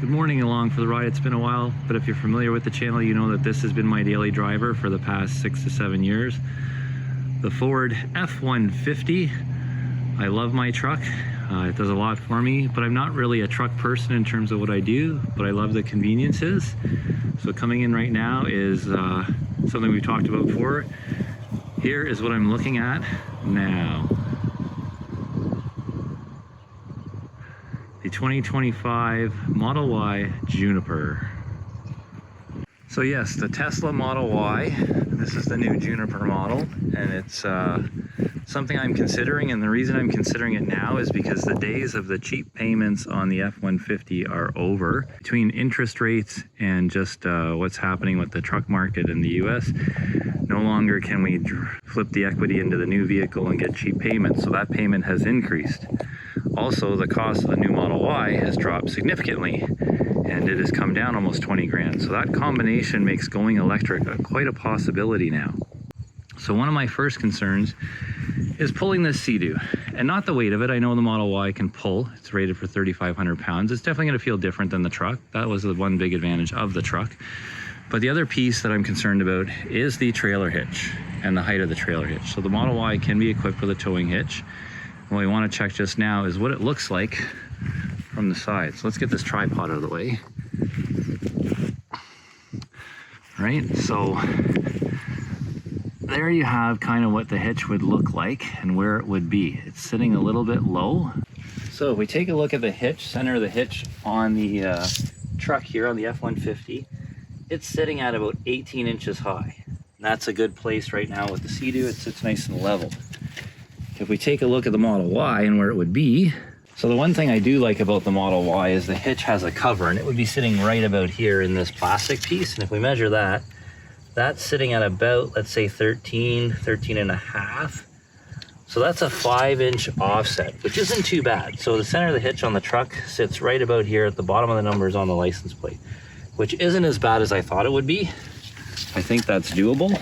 Good morning, along for the ride. It's been a while, but if you're familiar with the channel, you know that this has been my daily driver for the past 6 to 7 years. The Ford F150. I love my truck. It does a lot for me, but I'm not really a truck person in terms of what I do, but I love the conveniences. So coming in right now is something we've talked about before. Here is what I'm looking at now. The 2025 Model Y Juniper. So yes, the Tesla Model Y. This is the new Juniper model, and it's something I'm considering, and the reason I'm considering it now is because the days of the cheap payments on the F150 are over. Between interest rates and just what's happening with the truck market in the US, no longer can we flip the equity into the new vehicle and get cheap payments, so that payment has increased. Also, the cost of the new Model Y has dropped significantly, and it has come down almost 20 grand. So that combination makes going electric quite a possibility now. So one of my first concerns is pulling this Sea-Doo, and not the weight of it. I know the Model Y can pull. It's rated for 3,500 pounds. It's definitely going to feel different than the truck. That was the one big advantage of the truck. But the other piece that I'm concerned about is the trailer hitch and the height of the trailer hitch. So the Model Y can be equipped with a towing hitch. What we want to check just now is what it looks like from the side. So let's get this tripod out of the way. Right, so there you have kind of what the hitch would look like and where it would be. It's sitting a little bit low. So if we take a look at the hitch, center of the hitch on the truck here on the F150, it's sitting at about 18 inches high. And that's a good place right now with the Sea-Doo. It sits nice and level. If we take a look at the Model Y and where it would be, so the one thing I do like about the Model Y is the hitch has a cover, and it would be sitting right about here in this plastic piece. And if we measure that, that's sitting at about, let's say 13 and a half. So that's a 5-inch offset, which isn't too bad. So the center of the hitch on the truck sits right about here at the bottom of the numbers on the license plate, which isn't as bad as I thought it would be. I think that's doable.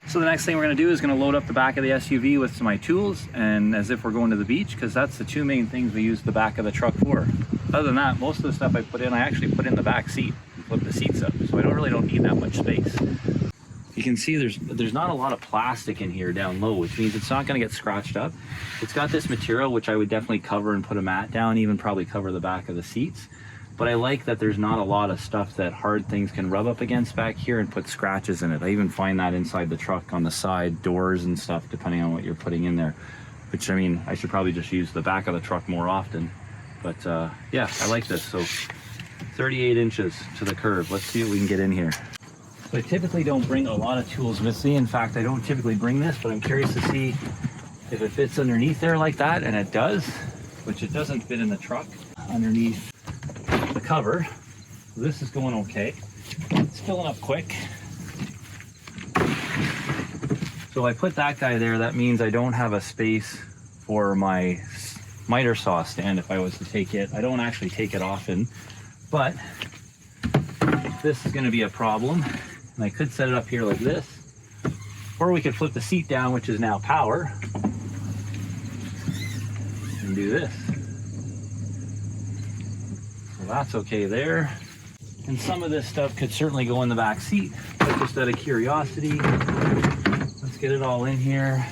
So the next thing we're going to do is going to load up the back of the SUV with some of my tools, and as if we're going to the beach, because that's the two main things we use the back of the truck for. Other than that, most of the stuff I put in, I actually put in the back seat and flip the seats up, so I really don't need that much space. You can see there's not a lot of plastic in here down low, which means it's not going to get scratched up. It's got this material which I would definitely cover and put a mat down, even probably cover the back of the seats. But I like that there's not a lot of stuff that hard things can rub up against back here and put scratches in it. I even find that inside the truck on the side doors and stuff, depending on what you're putting in there. Which, I mean, I should probably just use the back of the truck more often. But yeah, I like this. So 38 inches to the curb. Let's see what we can get in here. So I typically don't bring a lot of tools with me. In fact, I don't typically bring this, but I'm curious to see if it fits underneath there like that, and it does, which it doesn't fit in the truck underneath the cover. So this is going okay. It's filling up quick. So if I put that guy there, that means I don't have a space for my miter saw stand if I was to take it. I don't actually take it often, but this is going to be a problem. And I could set it up here like this, or we could flip the seat down, which is now power, and do this. That's okay there. And some of this stuff could certainly go in the back seat, but just out of curiosity, let's get it all in here.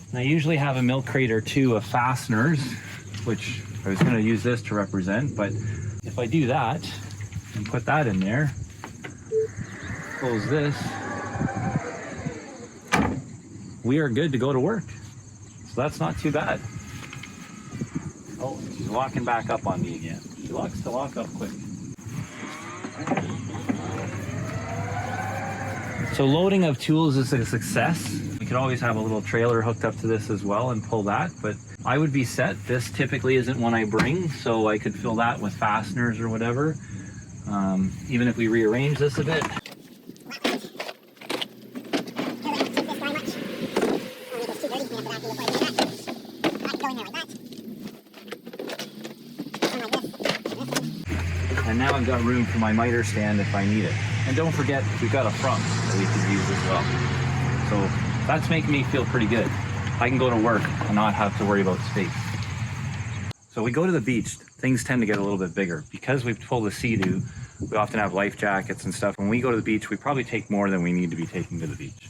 And I usually have a milk crate or two of fasteners, which I was going to use this to represent, but if I do that and put that in there, close this, we are good to go to work. So that's not too bad. Oh, she's locking back up on me again. She likes to lock up quick. So loading of tools is a success. We could always have a little trailer hooked up to this as well and pull that, but I would be set. This typically isn't one I bring, so I could fill that with fasteners or whatever. Even if we rearrange this a bit. And now I've got room for my miter stand if I need it. And don't forget, we've got a front that we can use as well. So that's making me feel pretty good. I can go to work and not have to worry about space. So we go to the beach. things tend to get a little bit bigger. Because we pull the Sea-Doo, we often have life jackets and stuff. When we go to the beach, we probably take more than we need to be taking to the beach.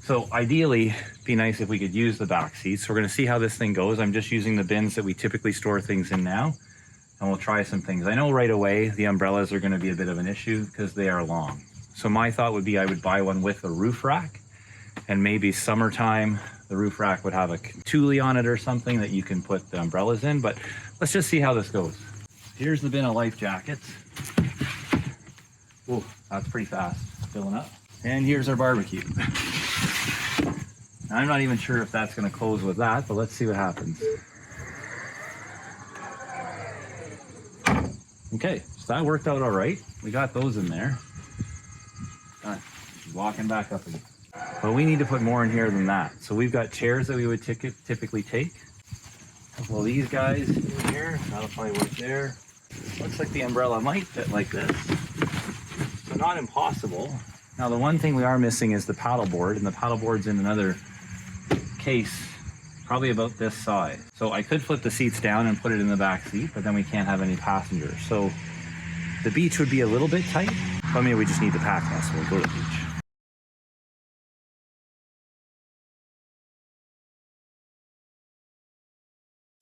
So ideally, it'd be nice if we could use the back seats. So we're gonna see how this thing goes. I'm just using the bins that we typically store things in now, and we'll try some things. I know right away the umbrellas are gonna be a bit of an issue because they are long. So my thought would be I would buy one with a roof rack, and maybe summertime, the roof rack would have a tule on it or something that you can put the umbrellas in, but let's just see how this goes. Here's the bin of life jackets. Oh, that's pretty fast, filling up. And here's our barbecue. I'm not even sure if that's gonna close with that, but let's see what happens. Okay, so that worked out all right. We got those in there. She's walking back up again. But we need to put more in here than that. So we've got chairs that we would typically take. Well, these guys in here, that'll probably work there. Looks like the umbrella might fit like this. So not impossible. Now the one thing we are missing is the paddle board, and the paddle board's in another case, probably about this size. So I could flip the seats down and put it in the back seat, but then we can't have any passengers. So the beach would be a little bit tight, but maybe we just need to pack less when we go to the beach.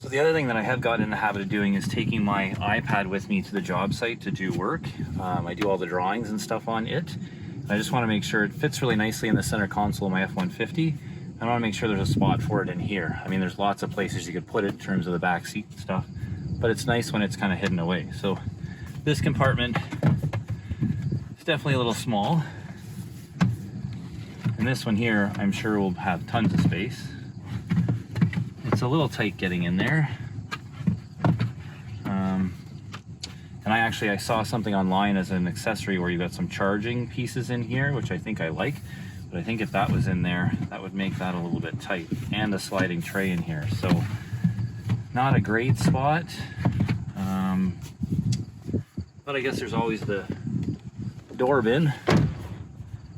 So the other thing that I have gotten in the habit of doing is taking my iPad with me to the job site to do work. I do all the drawings and stuff on it. I just want to make sure it fits really nicely in the center console of my F-150. I want to make sure there's a spot for it in here. I mean, there's lots of places you could put it in terms of the back seat and stuff, but it's nice when it's kind of hidden away. So this compartment is definitely a little small. And this one here, I'm sure will have tons of space. It's a little tight getting in there. And I saw something online as an accessory where you got some charging pieces in here, which I think I like. But I think if that was in there, that would make that a little bit tight. And a sliding tray in here. So not a great spot. But I guess there's always the door bin.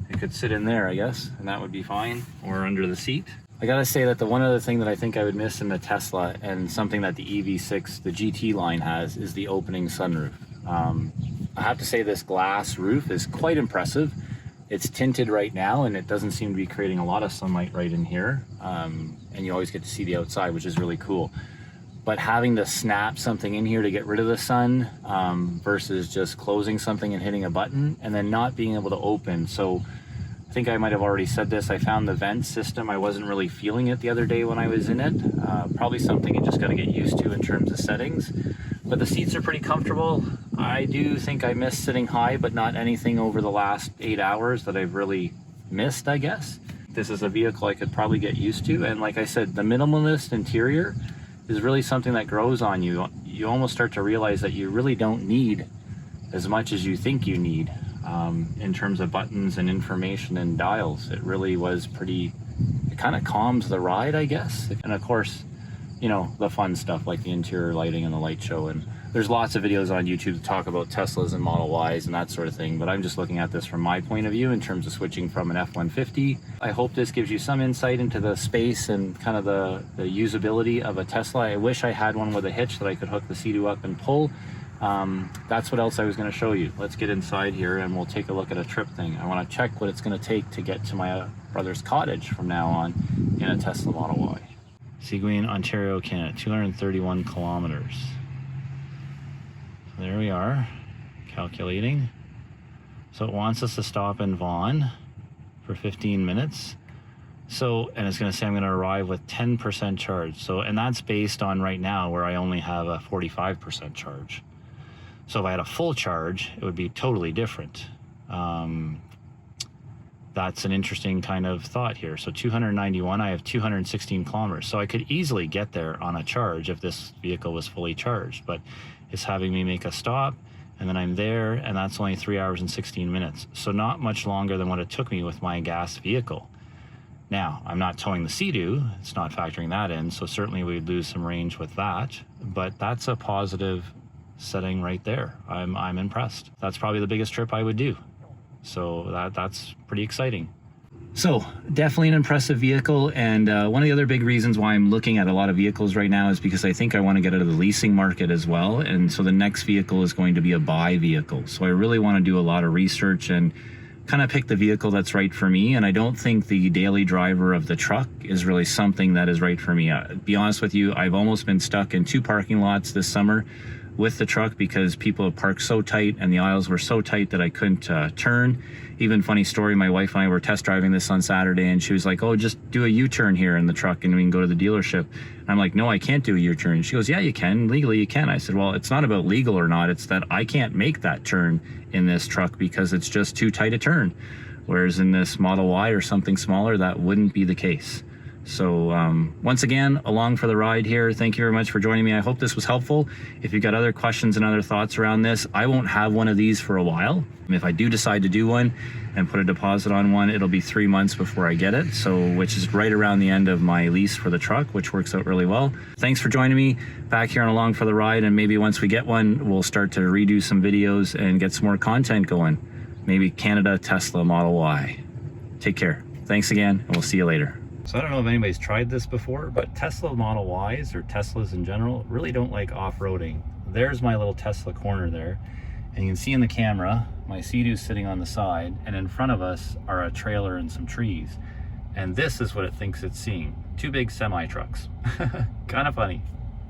It could sit in there, I guess, and that would be fine, or under the seat. I gotta say that the one other thing that I think I would miss in the Tesla, and something that the EV6, the GT line has, is the opening sunroof. I have to say this glass roof is quite impressive. It's tinted right now, and it doesn't seem to be creating a lot of sunlight right in here. And you always get to see the outside, which is really cool. But having to snap something in here to get rid of the sun versus just closing something and hitting a button and then not being able to open. So I think I might have already said this. I found the vent system, I wasn't really feeling it the other day when I was in it. Probably something you just got to get used to in terms of settings. But the seats are pretty comfortable. I do think I missed sitting high, but not anything over the last 8 hours that I've really missed, I guess. This is a vehicle I could probably get used to. And like I said, the minimalist interior is really something that grows on you. You almost start to realize that you really don't need as much as you think you need in terms of buttons and information and dials. It really was pretty, it kind of calms the ride, I guess. And of course, you know, the fun stuff like the interior lighting and the light show. And there's lots of videos on YouTube to talk about Teslas and Model Ys and that sort of thing, but I'm just looking at this from my point of view in terms of switching from an F-150. I hope this gives you some insight into the space and kind of the usability of a Tesla. I wish I had one with a hitch that I could hook the Sea-Doo up and pull. That's what else I was going to show you. Let's get inside here and we'll take a look at a trip thing. I want to check what it's going to take to get to my brother's cottage from now on in a Tesla Model Y. Seguin, Ontario, Canada, 231 kilometers. There we are, calculating. So it wants us to stop in Vaughan for 15 minutes. So, and it's gonna say I'm gonna arrive with 10% charge. So, and that's based on right now where I only have a 45% charge. So if I had a full charge, it would be totally different. That's an interesting kind of thought here. So 291, I have 216 kilometers. So I could easily get there on a charge if this vehicle was fully charged, but it's having me make a stop and then I'm there, and that's only 3 hours and 16 minutes. So not much longer than what it took me with my gas vehicle. Now, I'm not towing the Sea-Doo, it's not factoring that in, so certainly we'd lose some range with that, but that's a positive setting right there. I'm impressed. That's probably the biggest trip I would do. So that's pretty exciting. So definitely an impressive vehicle, and one of the other big reasons why I'm looking at a lot of vehicles right now is because I think I want to get out of the leasing market as well, and so the next vehicle is going to be a buy vehicle. So I really want to do a lot of research and kind of pick the vehicle that's right for me, and I don't think the daily driver of the truck is really something that is right for me. To be honest with you, I've almost been stuck in 2 parking lots this summer with the truck because people have parked so tight and the aisles were so tight that I couldn't turn. Even funny story, my wife and I were test driving this on Saturday, and she was like, oh, just do a U-turn here in the truck and we can go to the dealership. And I'm like, no, I can't do a U-turn. She goes, yeah, you can. Legally, you can. I said, well, it's not about legal or not. It's that I can't make that turn in this truck because it's just too tight a turn. Whereas in this Model Y or something smaller, that wouldn't be the case. So once again, along for the ride here. Thank you very much for joining me. I hope this was helpful. If you've got other questions and other thoughts around this, I won't have one of these for a while. If I do decide to do one and put a deposit on one, it'll be 3 months before I get it. So which is right around the end of my lease for the truck, which works out really well. Thanks for joining me back here on Along for the Ride. And maybe once we get one, we'll start to redo some videos and get some more content going. Maybe Canada, Tesla Model Y. Take care. Thanks again, and we'll see you later. So I don't know if anybody's tried this before, but Tesla Model Ys, or Teslas in general, really don't like off-roading. There's my little Tesla corner there. And you can see in the camera, my Sea-Doo's sitting on the side, and in front of us are a trailer and some trees. And this is what it thinks it's seeing. 2 big semi-trucks. Kind of funny.